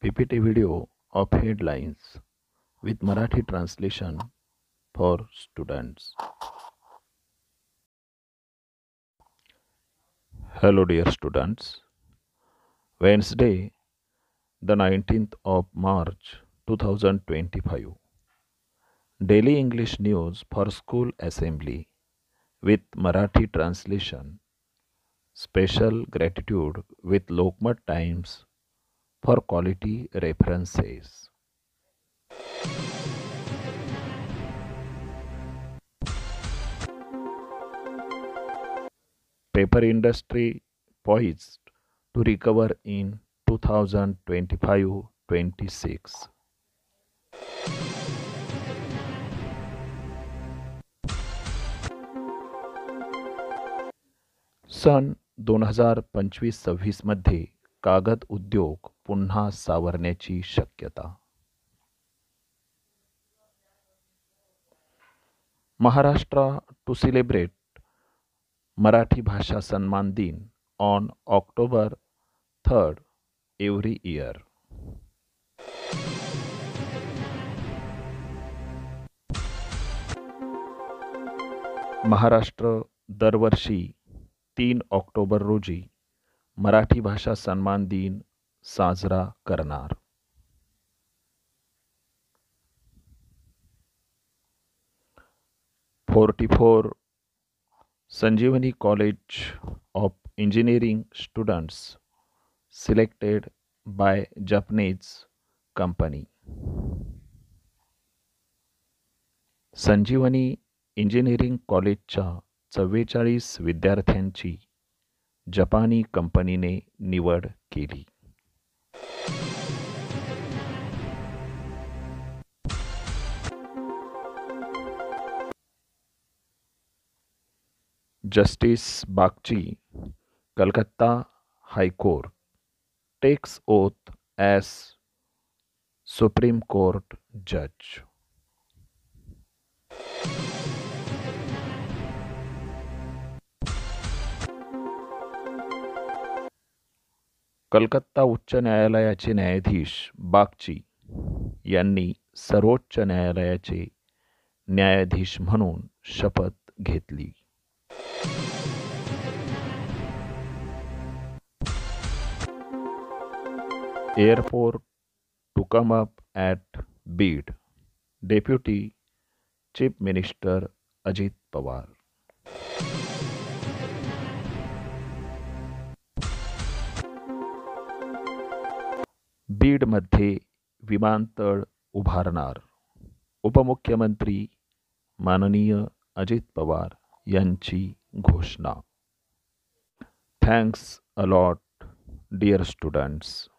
PPT video of headlines with Marathi translation for students. Hello dear students. Wednesday, the 19th of March 2025. Daily English News for School Assembly with Marathi translation. Special gratitude with Lokmat Times for quality references. Paper industry poised to recover in 2025-26. सन 2025-26 मध्ये कागद उद्योग पुन्हा सावरण्याची शक्यता. Maharashtra to celebrate Marathi भाषा सन्मान दिन on October 3rd every year. Maharashtra दरवर्षी 3 October रोजी मराठी भाषा सन्मान दिन साजरा करणार. "44 Sanjeevani College of Engineering students selected by Japanese company." Sanjivani engineering कॉलेजच्या 44 विद्यार्थ्यांची जपानी कंपनीने निवड केली. Justice Bagchi, Calcutta high court, takes oath as supreme court जज. कलकत्ता उच्च न्यायालयाचे न्यायाधीश बागची यांनी सर्वोच्च न्यायालयाचे न्यायाधीश म्हणून शपथ घेतली. Airport to come up at Beed, deputy chief minister Ajit Pawar. बीडमध्ये विमानतळ उभारणार, उपमुख्यमंत्री माननीय अजित पवार यांची घोषणा. Thanks a lot dear students.